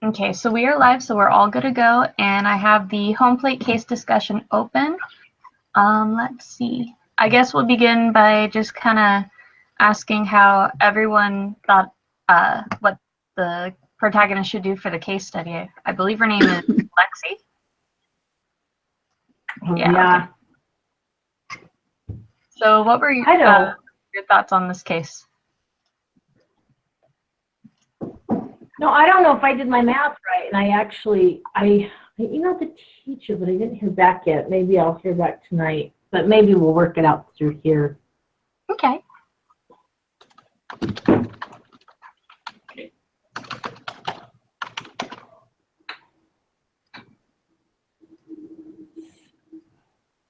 Okay, so we are live, so we're all good to go, and I have the Homeplate case discussion open. Let's see. I guess we'll begin by just kind of asking how everyone thought what the protagonist should do for the case study. I believe her name is Lexi. Yeah. Okay. So what were your thoughts on this case? No, I don't know if I did my math right, and I emailed the teacher, but I didn't hear back yet. Maybe I'll hear back tonight, but maybe we'll work it out through here. Okay.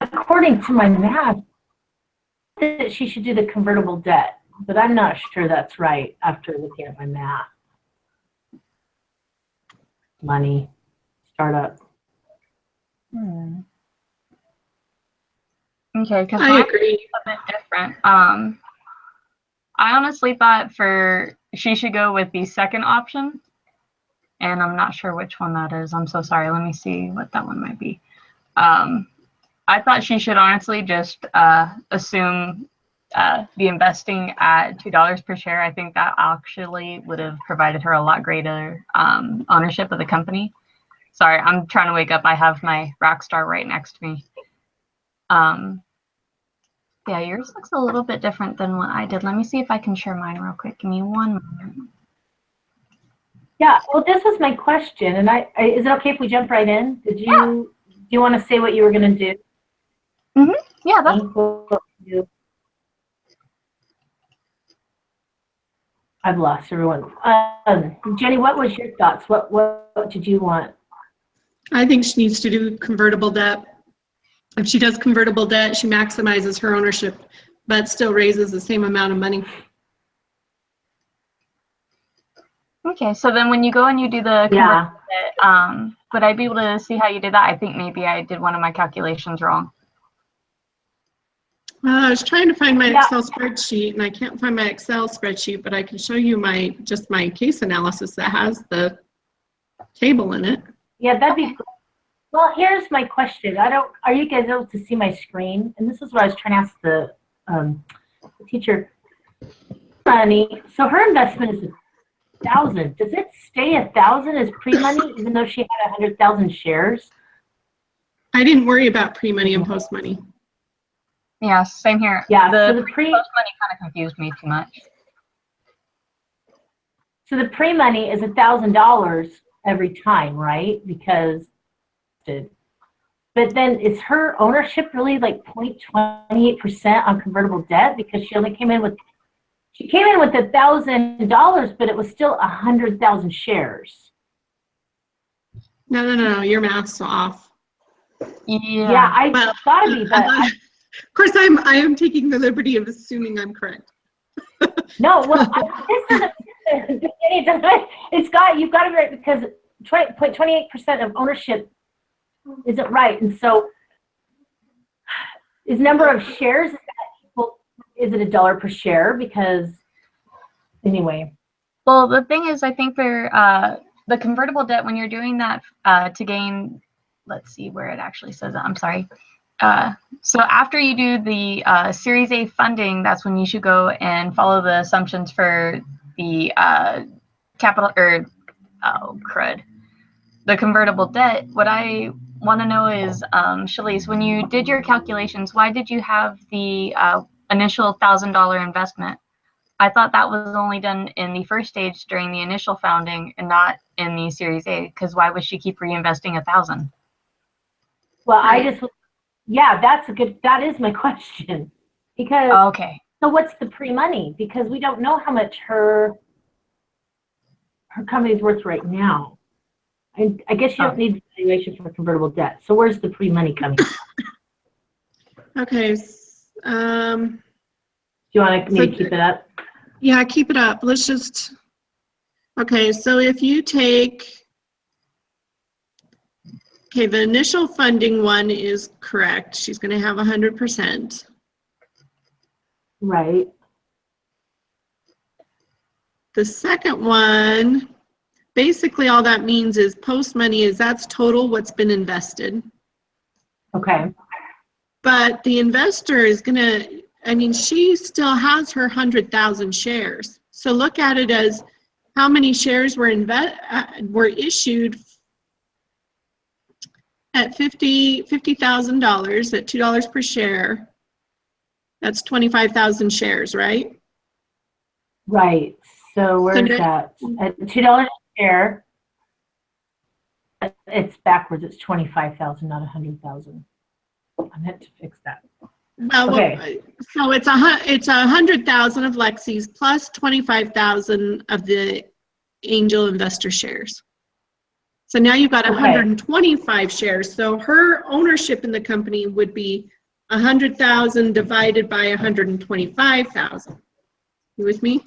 According to my math, that she should do the convertible debt, but I'm not sure that's right after looking at my math. Money, startup. Okay, because I agree. A bit different. I honestly thought she should go with the second option, and I'm not sure which one that is. I'm so sorry. Let me see what that one might be. I thought she should honestly just assume the investing at $2 per share. I think that actually would have provided her a lot greater ownership of the company. Sorry, I'm trying to wake up. I have my Rockstar right next to me. Yeah, yours looks a little bit different than what I did. Let me see if I can share mine real quick. Give me one moment. Yeah, well, this was my question, and is it okay if we jump right in? Do you want to say what you were going to do? Mm-hmm. Yeah, that's cool. I've lost everyone. Jenny, what was your thoughts? What did you want? I think she needs to do convertible debt. If she does convertible debt, she maximizes her ownership, but still raises the same amount of money. Okay, so then when you go and you do the convertible debt, would I be able to see how you did that? I think maybe I did one of my calculations wrong. I was trying to find my Excel spreadsheet, and I can't find my Excel spreadsheet, but I can show you my case analysis that has the table in it. Yeah, that'd be cool. Well, here's my question. Are you guys able to see my screen? And this is what I was trying to ask the teacher. Money. So her investment is 1,000. Does it stay 1,000 as pre-money, even though she had 100,000 shares? I didn't worry about pre-money and post-money. Yeah, same here. Yeah, so the post-money kind of confused me too much. So the pre-money is $1,000 every time, right? Because, but then is her ownership really like 0.28% on convertible debt? Because she only came in with $1,000, but it was still 100,000 shares. No, your math's off. Yeah, I thought to be, but of course I am taking the liberty of assuming I'm correct. No, well, you've got to be right, because 28% of ownership isn't right, and so is number of shares, is it $1 per share? Because anyway. Well, the thing is, I think for the convertible debt, when you're doing that to gain, let's see where it actually says it. I'm sorry. So after you do the Series A funding, that's when you should go and follow the assumptions for the capital, or the convertible debt. What I want to know is, Shalise, when you did your calculations, why did you have the initial $1,000 investment? I thought that was only done in the first stage during the initial founding and not in the Series A, because why would she keep reinvesting 1,000? Well, that is my question. Because, okay. So what's the pre-money? Because we don't know how much her company's worth right now. I guess you don't need valuation for convertible debt. So where's the pre-money coming from? Okay. Do you want me to keep it up? Yeah, keep it up. Let's just, okay, so if you take, okay, the initial funding one is correct. She's going to have 100%. Right. The second one, basically all that means is post money is that's total what's been invested. Okay. But the investor is going to, I mean, she still has her 100,000 shares. So look at it as how many shares were issued at $50,000 at $2 per share. That's 25,000 shares, right? Right. So where's that? At $2 a share. It's backwards. It's 25,000, not 100,000. I meant to fix that. Well, okay. So it's 100,000 of Lexi's plus 25,000 of the angel investor shares. So now you've got 125 shares. So her ownership in the company would be 100,000 divided by 125,000. You with me?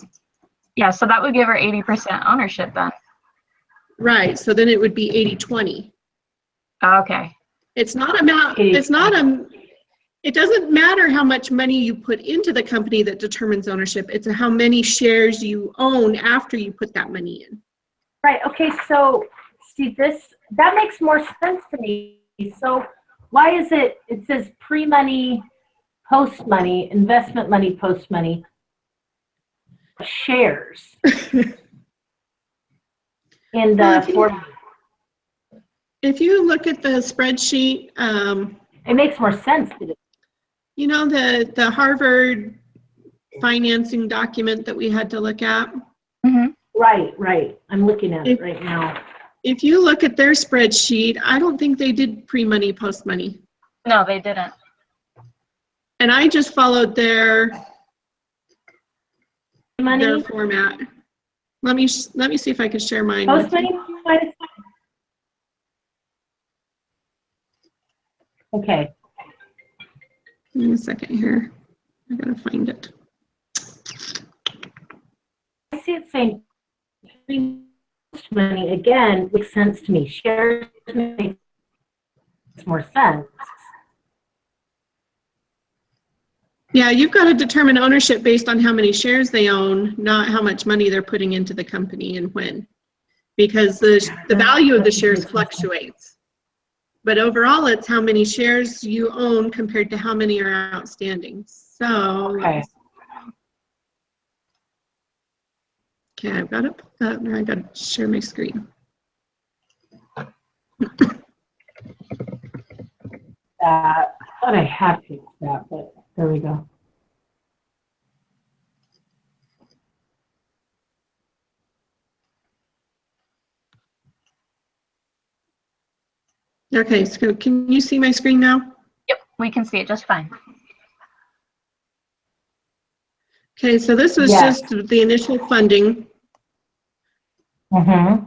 Yeah, so that would give her 80% ownership then. Right. So then it would be 80-20. Okay. It's not amount. It's not a. It doesn't matter how much money you put into the company that determines ownership. It's how many shares you own after you put that money in. Right. Okay. So see that makes more sense to me. So why is it says pre-money, post-money, investment money, post-money, shares in the if you look at the spreadsheet, it makes more sense to it. You know the Harvard financing document that we had to look at? Mm-hmm. Right. I'm looking at it right now. If you look at their spreadsheet, I don't think they did pre-money, post-money. No, they didn't. And I just followed their format. Let me see if I can share mine. Post-money? Okay. Give me a second here. I gotta find it. I see it saying money again makes sense to me. Shares makes more sense. Yeah, you've got to determine ownership based on how many shares they own, not how much money they're putting into the company and when. Because the value of the shares fluctuates. But overall, it's how many shares you own compared to how many are outstanding. So, okay, I've got it pulled up. Now I've got to share my screen. I thought I had fixed that, but there we go. Okay, so can you see my screen now? Yep, we can see it just fine. Okay, so this was just the initial funding. Mm-hmm.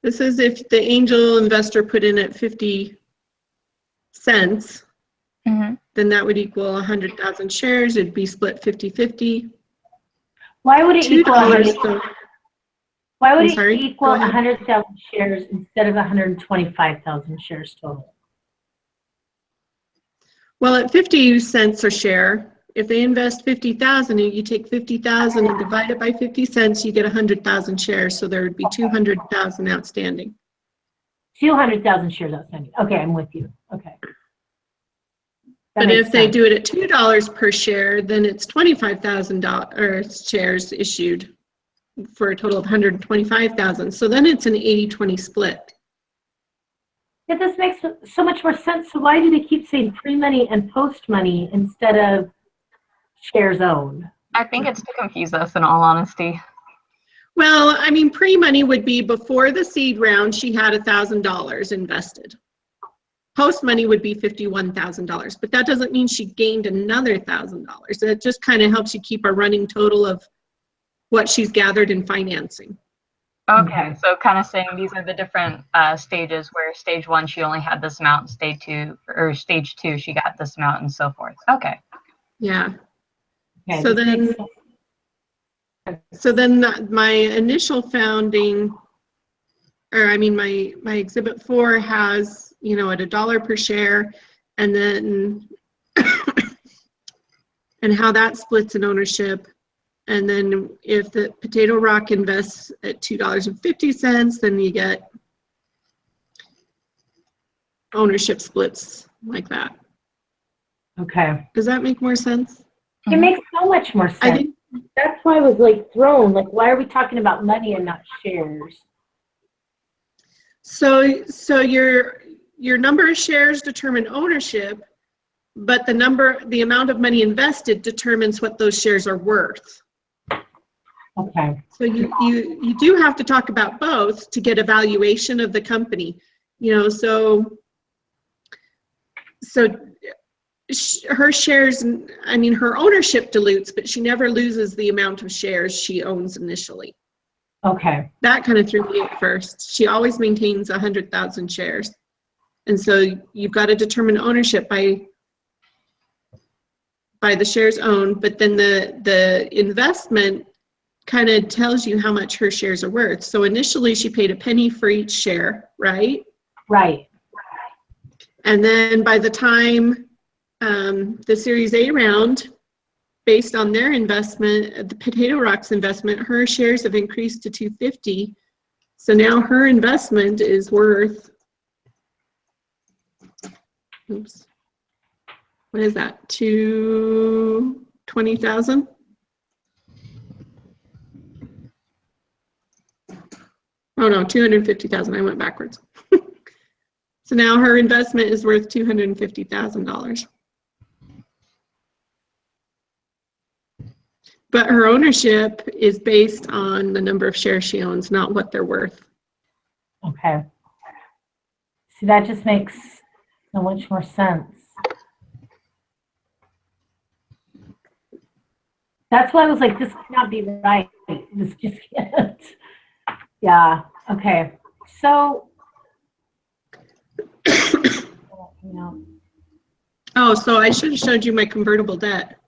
This is if the angel investor put in at 50 cents, then that would equal 100,000 shares. It'd be split 50-50. Why would it equal Why would it equal 100,000 shares instead of 125,000 shares total? Well, at 50 cents a share, if they invest 50,000 and you take 50,000 and divide it by 50 cents, you get 100,000 shares. So there would be 200,000 outstanding. 200,000 shares outstanding. Okay, I'm with you. Okay. But if they do it at $2 per share, then it's 25,000 shares issued for a total of 125,000. So then it's an 80-20 split. Yeah, this makes so much more sense. So why do they keep saying pre-money and post-money instead of shares owned? I think it's to confuse us, in all honesty. Well, I mean, pre-money would be before the seed round, she had $1,000 invested. Post-money would be $51,000, but that doesn't mean she gained another $1,000. It just kind of helps you keep a running total of what she's gathered in financing. Okay, so kind of saying these are the different stages where stage 1 she only had this amount, stage 2 she got this amount, and so forth. Okay. Yeah. Okay, so then my initial founding, or I mean my exhibit 4 has, you know, at $1 per share, and then and how that splits in ownership. And then if the Potato Rock invests at $2.50, then you get ownership splits like that. Okay. Does that make more sense? It makes so much more sense. I think that's why I was like thrown. Like, why are we talking about money and not shares? so. Your number of shares determine ownership, but the amount of money invested determines what those shares are worth. Okay. So you do have to talk about both to get a valuation of the company. You know, so her shares, I mean, her ownership dilutes, but she never loses the amount of shares she owns initially. Okay. That kind of threw me at first. She always maintains 100,000 shares. And so you've got to determine ownership by the shares owned, but then the investment kind of tells you how much her shares are worth. So initially she paid a penny for each share, right? Right. And then by the time the Series A round, based on their investment, the Potato Rock's investment, her shares have increased to 250. So now her investment is worth, oops, what is that, 220,000? Oh no, 250,000, I went backwards. So now her investment is worth $250,000. But her ownership is based on the number of shares she owns, not what they're worth. Okay. See, that just makes so much more sense. That's why I was like, this cannot be right. This just can't. Yeah. Okay. So, Oh, so I should have showed you my convertible debt.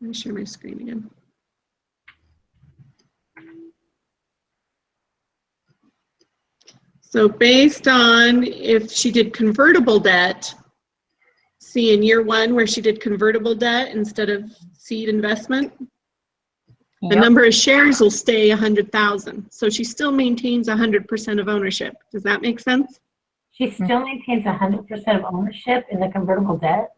Let me share my screen again. So based on if she did convertible debt, see in year one where she did convertible debt instead of seed investment, the number of shares will stay 100,000. So she still maintains 100% of ownership. Does that make sense? She still maintains 100% of ownership in the convertible debt?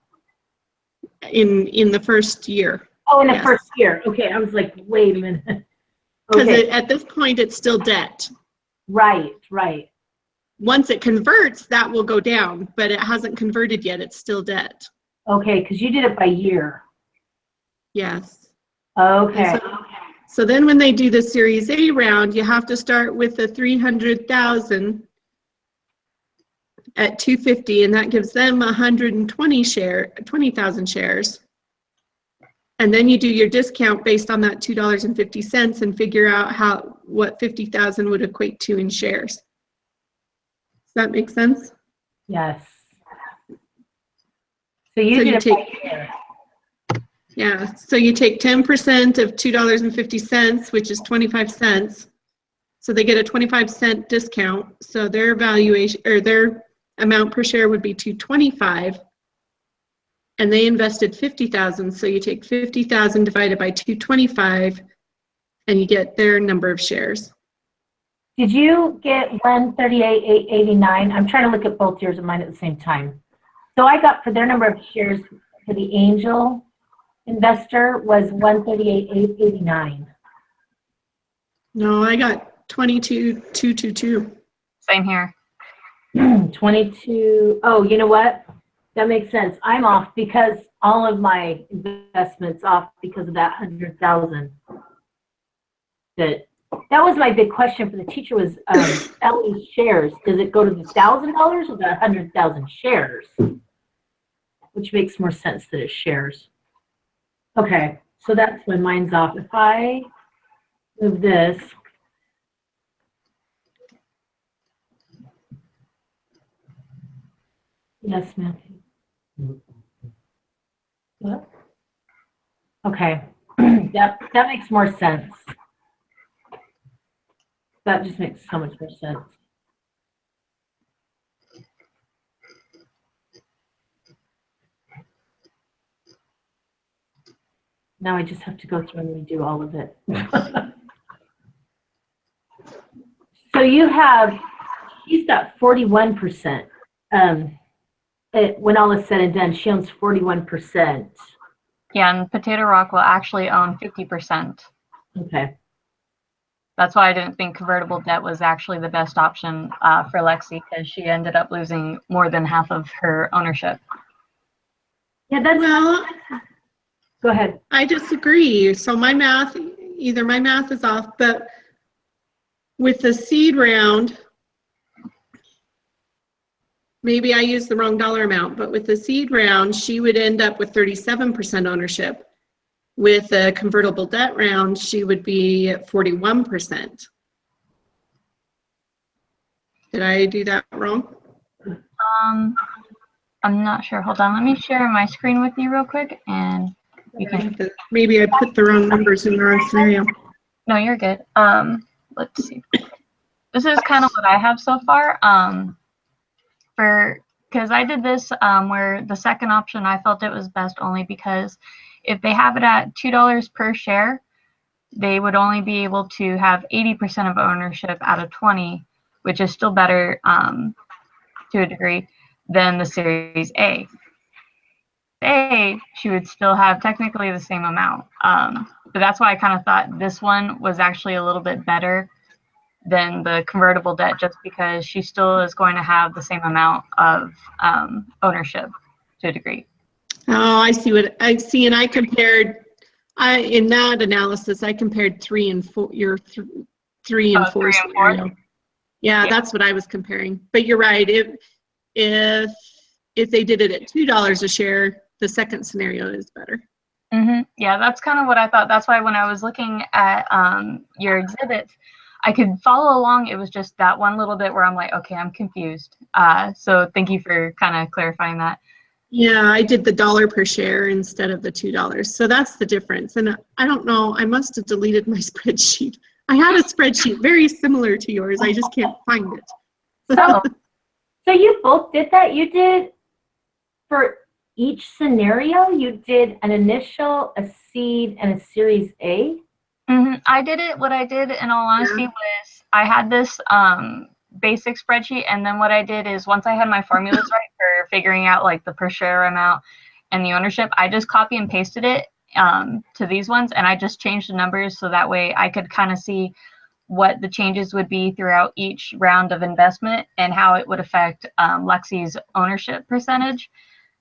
In the first year. Oh, in the first year. Okay, I was like, wait a minute. Because at this point, it's still debt. Right, right. Once it converts, that will go down, but it hasn't converted yet. It's still debt. Okay, because you did it by year. Yes. Okay. So then when they do the Series A round, you have to start with the 300,000 at 250, and that gives them 20,000 shares. And then you do your discount based on that $2.50 and figure out what 50,000 would equate to in shares. Does that make sense? Yes. So you take, yeah, so you take 10% of $2.50, which is 25 cents. So they get a 25-cent discount. So their valuation or their amount per share would be $2.25. And they invested 50,000. So you take 50,000 divided by 225 and you get their number of shares. Did you get 138,889? I'm trying to look at both yours and mine at the same time. So I got for their number of shares for the angel investor was 138,889. No, I got 22,222. Same here. 22. Oh, you know what? That makes sense. I'm off because all of my investments off because of that 100,000. That was my big question for the teacher was Ellie's shares. Does it go to the $1,000 or the 100,000 shares? Which makes more sense that it's shares. Okay, so that's when mine's off. If I move this. Yes, Matthew. What? Okay, that makes more sense. That just makes so much more sense. Now I just have to go through and redo all of it. So she's got 41%. When all is said and done, she owns 41%. Yeah, and Potato Rock will actually own 50%. Okay. That's why I didn't think convertible debt was actually the best option for Lexi, because she ended up losing more than half of her ownership. Yeah, Well, go ahead. I disagree. So either my math is off, but with the seed round, maybe I used the wrong dollar amount, but with the seed round, she would end up with 37% ownership. With a convertible debt round, she would be at 41%. Did I do that wrong? I'm not sure. Hold on. Let me share my screen with you real quick, and you can. Maybe I put the wrong numbers in the wrong scenario. No, you're good. Let's see. This is kind of what I have so far. Because I did this where the second option I felt it was best only because if they have it at $2 per share, they would only be able to have 80% of ownership out of 20, which is still better to a degree than the Series A. She would still have technically the same amount. But that's why I kind of thought this one was actually a little bit better than the convertible debt, just because she still is going to have the same amount of ownership to a degree. Oh, I see what I see, and I compared. In that analysis, I compared 3 and 4. Your 3 and 4 scenario. Yeah, that's what I was comparing. But you're right. If they did it at $2 a share, the second scenario is better. Mm-hmm. Yeah, that's kind of what I thought. That's why when I was looking at your exhibits, I could follow along. It was just that one little bit where I'm like, okay, I'm confused. So thank you for kind of clarifying that. Yeah, I did the $1 per share instead of the $2. So that's the difference. And I don't know, I must have deleted my spreadsheet. I had a spreadsheet very similar to yours. I just can't find it. So you both did that? You did for each scenario, you did an initial, a seed, and a Series A? Mm-hmm. I did it. What I did, in all honesty, was I had this basic spreadsheet, and then what I did is once I had my formulas right for figuring out like the per share amount and the ownership, I just copy and pasted it to these ones, and I just changed the numbers so that way I could kind of see what the changes would be throughout each round of investment and how it would affect Lexi's ownership percentage.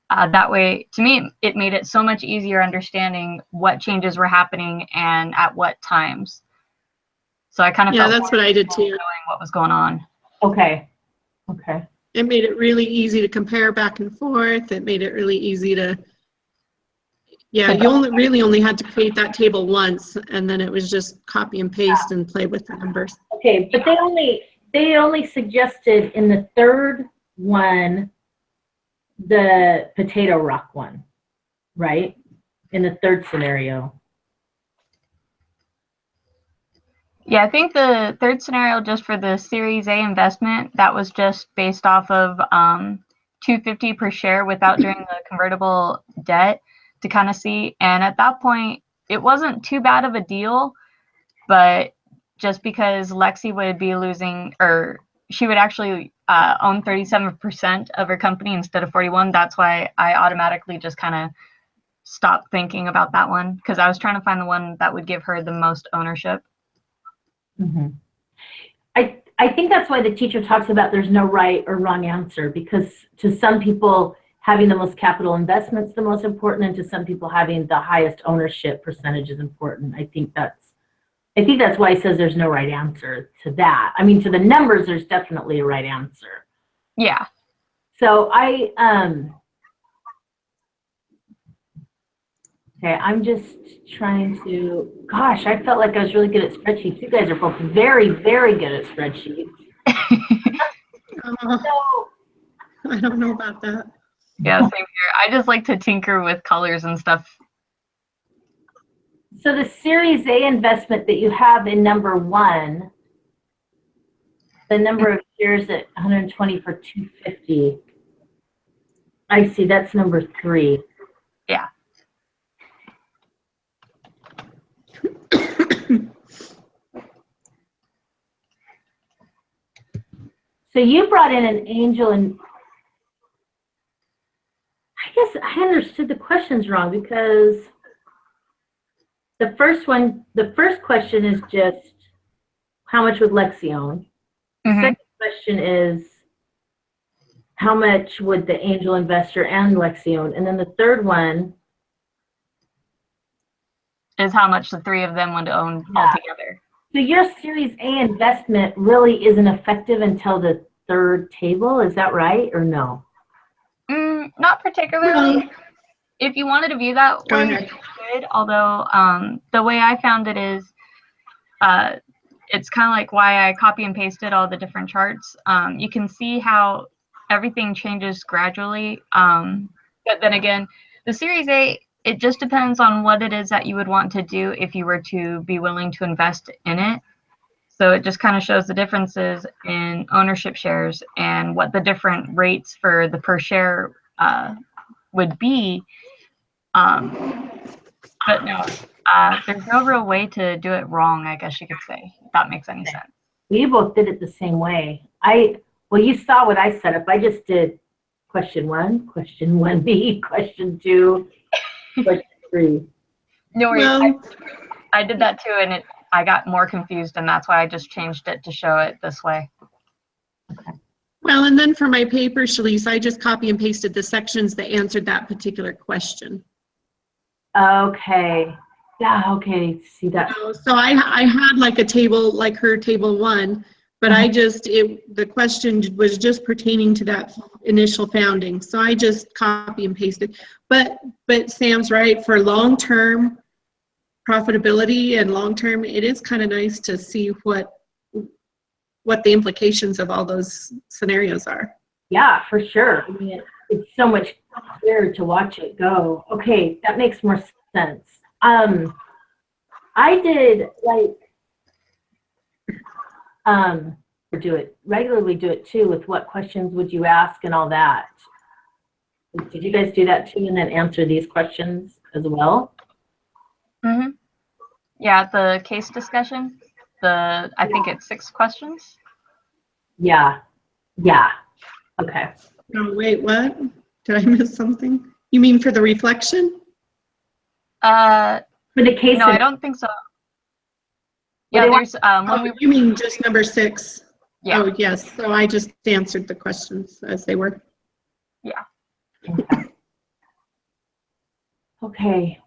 That way, to me, it made it so much easier understanding what changes were happening and at what times. So I kind of felt that's what I did too. Knowing what was going on. Okay. It made it really easy to compare back and forth. It made it really easy to, you only had to create that table once, and then it was just copy and paste and play with the numbers. Okay, but they only suggested in the third one the Potato Rock one, right? In the third scenario. Yeah, I think the third scenario, just for the Series A investment, that was just based off of $2.50 per share without doing the convertible debt to kind of see. And at that point, it wasn't too bad of a deal, but just because Lexi would be losing, or she would actually own 37% of her company instead of 41. That's why I automatically just kind of stopped thinking about that one, because I was trying to find the one that would give her the most ownership. Mm-hmm. I think that's why the teacher talks about there's no right or wrong answer, because to some people having the most capital investment is the most important, and to some people having the highest ownership percentage is important. I think that's why he says there's no right answer to that. I mean, to the numbers, there's definitely a right answer. Yeah. So okay, I'm just trying to, gosh, I felt like I was really good at spreadsheets. You guys are both very, very good at spreadsheets. I don't know about that. Yeah, same here. I just like to tinker with colors and stuff. So the Series A investment that you have in number 1, the number of shares at 120 for 250. I see, that's number 3. Yeah. So you brought in an angel, and I guess I understood the questions wrong, because the first question is just how much would Lexi own? The second question is how much would the angel investor and Lexi own? And then the third one is how much the three of them would own altogether. So your Series A investment really isn't effective until the third table, is that right, or no? Not particularly. If you wanted to view that way, you could, although the way I found it is it's kind of like why I copy and pasted all the different charts. You can see how everything changes gradually. But then again, the Series A, it just depends on what it is that you would want to do if you were to be willing to invest in it. So it just kind of shows the differences in ownership shares and what the different rates for the per share would be. But no, there's no real way to do it wrong, I guess you could say, if that makes any sense. We both did it the same way. Well, you saw what I set up. I just did question 1, question 1B, question 2, question 3. No worries. I did that too, and I got more confused, and that's why I just changed it to show it this way. Okay. Well, and then for my paper, Shalise, I just copy and pasted the sections that answered that particular question. Okay. Yeah, okay. See that? So I had like a table, like her table 1, but I just, the question was just pertaining to that initial founding. So I just copy and pasted. But Sam's right, for long-term profitability and long-term, it is kind of nice to see what the implications of all those scenarios are. Yeah, for sure. I mean, it's so much clearer to watch it go. Okay, that makes more sense. I did regularly do it too, with what questions would you ask and all that. Did you guys do that too, and then answer these questions as well? Yeah, the case discussion, I think it's 6 questions. Yeah. Okay. Oh, wait, what? Did I miss something? You mean for the reflection? For the case. No, I don't think so. Yeah, there's you mean just number 6? Yeah. Oh, yes. So I just answered the questions as they were. Yeah. Okay.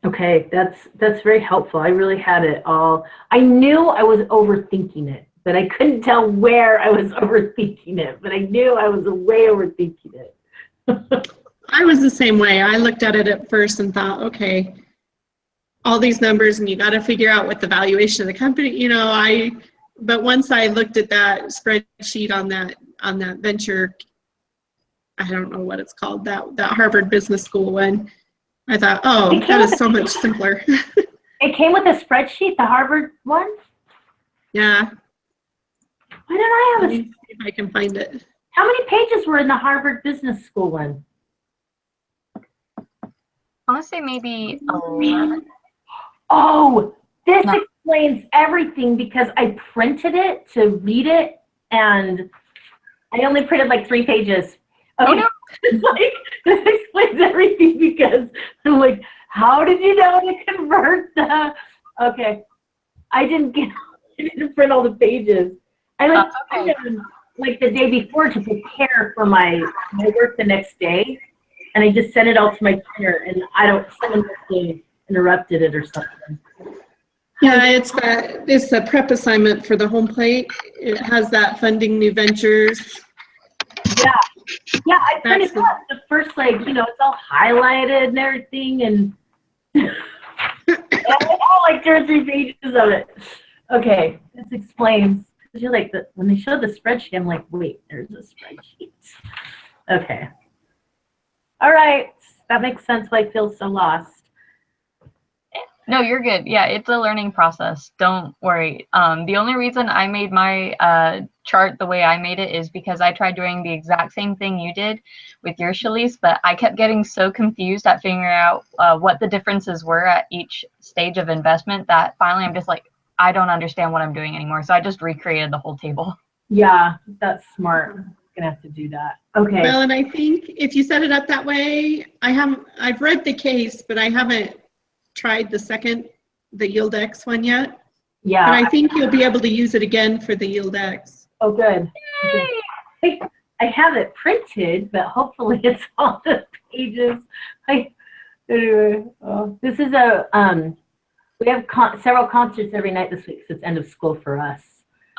Okay, that's very helpful. I really had it all. I knew I was overthinking it, but I couldn't tell where I was overthinking it, but I knew I was way overthinking it. I was the same way. I looked at it at first and thought, okay, all these numbers, and you got to figure out what the valuation of the company, but once I looked at that spreadsheet on that venture, I don't know what it's called, that Harvard Business School one, I thought, oh, that is so much simpler. It came with a spreadsheet, the Harvard one? Yeah. Why don't I have Let me see if I can find it. How many pages were in the Harvard Business School one? I want to say maybe 11. Oh, this explains everything, because I printed it to read it, and I only printed like 3 pages. Okay. Oh, no. It's like, this explains everything, because I'm like, how did you know to convert the? Okay, I didn't print all the pages. I like the day before to prepare for my work the next day, and I just sent it all to my printer, and someone interrupted it or something. Yeah, it's the prep assignment for the Homeplate. It has that funding new ventures. Yeah, I printed out the first, it's all highlighted and everything, and all like 2 or 3 pages of it. Okay, this explains. You're like, when they showed the spreadsheet, I'm like, wait, there's a spreadsheet. Okay. All right, that makes sense why I feel so lost. No, you're good. Yeah, it's a learning process. Don't worry. The only reason I made my chart the way I made it is because I tried doing the exact same thing you did with your Shalise, but I kept getting so confused at figuring out what the differences were at each stage of investment that finally I'm just like, I don't understand what I'm doing anymore. So I just recreated the whole table. Yeah, that's smart. I'm gonna have to do that. Okay. Well, and I think if you set it up that way, I've read the case, but I haven't tried the Yield X one yet. Yeah. But I think you'll be able to use it again for the Yield X. Oh, good. Okay. I have it printed, but hopefully it's all the pages. Anyway, this is we have several concerts every night this week, so it's end of school for us.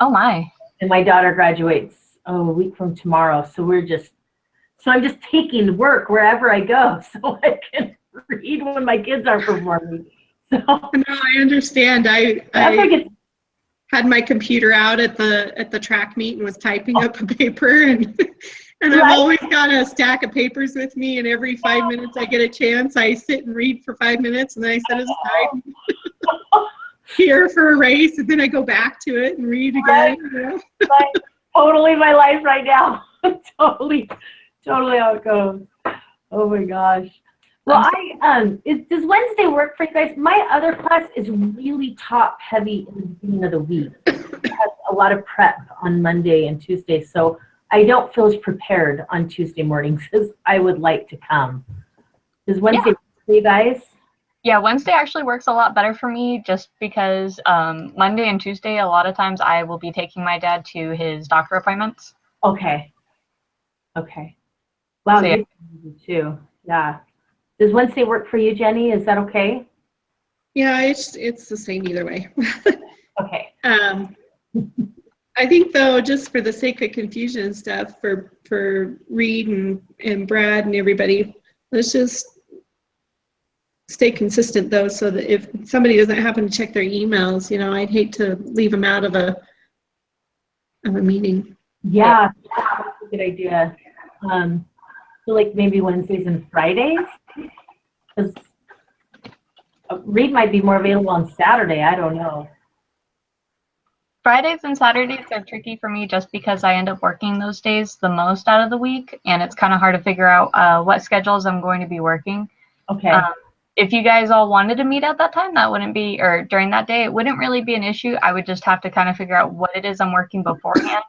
Oh my. And my daughter graduates a week from tomorrow, so I'm just taking work wherever I go so I can read when my kids are performing. So No, I understand. I had my computer out at the track meet and was typing up a paper, and I've always got a stack of papers with me, and every 5 minutes I get a chance, I sit and read for 5 minutes, and then I set aside here for a race, and then I go back to it and read again. Totally my life right now. totally how it goes. Oh my gosh. Well, does Wednesday work for you guys? My other class is really top heavy in the beginning of the week. It has a lot of prep on Monday and Tuesday, so I don't feel as prepared on Tuesday mornings as I would like to come. Does Wednesday work for you guys? Yeah, Wednesday actually works a lot better for me just because Monday and Tuesday, a lot of times I will be taking my dad to his doctor appointments. Okay. Wow, So, yeah. You too. Yeah. Does Wednesday work for you, Jenny? Is that okay? Yeah, it's the same either way. Okay. I think though, just for the sake of confusion and stuff, for Reed and Brad and everybody, let's just stay consistent though, so that if somebody doesn't happen to check their emails, I'd hate to leave them out of a meeting. Yeah, that's a good idea. So like maybe Wednesdays and Fridays, because Reed might be more available on Saturday. I don't know. Fridays and Saturdays are tricky for me just because I end up working those days the most out of the week, and it's kind of hard to figure out what schedules I'm going to be working. Okay. If you guys all wanted to meet at that time, that wouldn't be, or during that day, it wouldn't really be an issue. I would just have to kind of figure out what it is I'm working beforehand.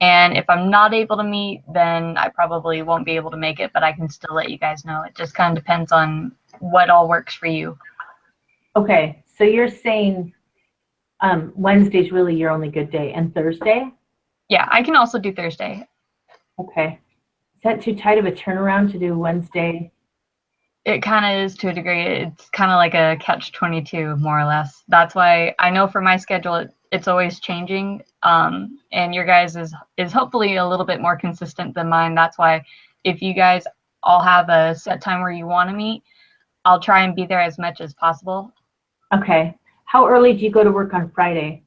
And if I'm not able to meet, then I probably won't be able to make it, but I can still let you guys know. It just kind of depends on what all works for you. Okay, so you're saying Wednesday's really your only good day, and Thursday? Yeah, I can also do Thursday. Okay. Is that too tight of a turnaround to do Wednesday? It kind of is to a degree. It's kind of like a catch-22, more or less. That's why I know for my schedule, it's always changing. And your guys is hopefully a little bit more consistent than mine. That's why if you guys all have a set time where you want to meet, I'll try and be there as much as possible. Okay. How early do you go to work on Friday?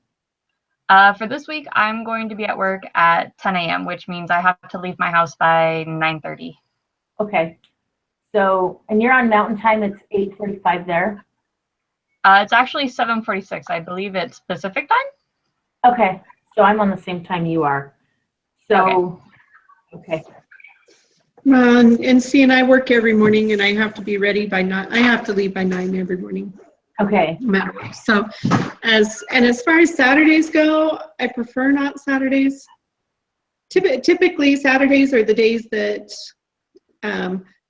For this week, I'm going to be at work at 10 a.m., which means I have to leave my house by 9:30. Okay. So, and you're on Mountain Time, it's 8:45 there? It's actually 7:46. I believe it's Pacific time. Okay. So I'm on the same time you are. So, okay. And see, and I work every morning, and I have to be ready by 9. I have to leave by 9 every morning. Okay. No matter what. So, as far as Saturdays go, I prefer not Saturdays. Typically, Saturdays are the days that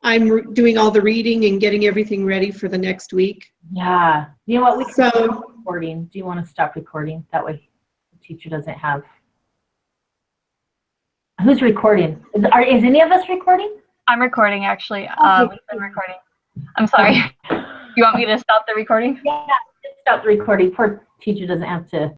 I'm doing all the reading and getting everything ready for the next week. Yeah. You know what? We can stop recording. Do you want to stop recording? That way the teacher doesn't have. Who's recording? Is any of us recording? I'm recording, actually. Okay. We've been recording. I'm sorry. You want me to stop the recording? Yeah, stop the recording. Poor teacher doesn't have to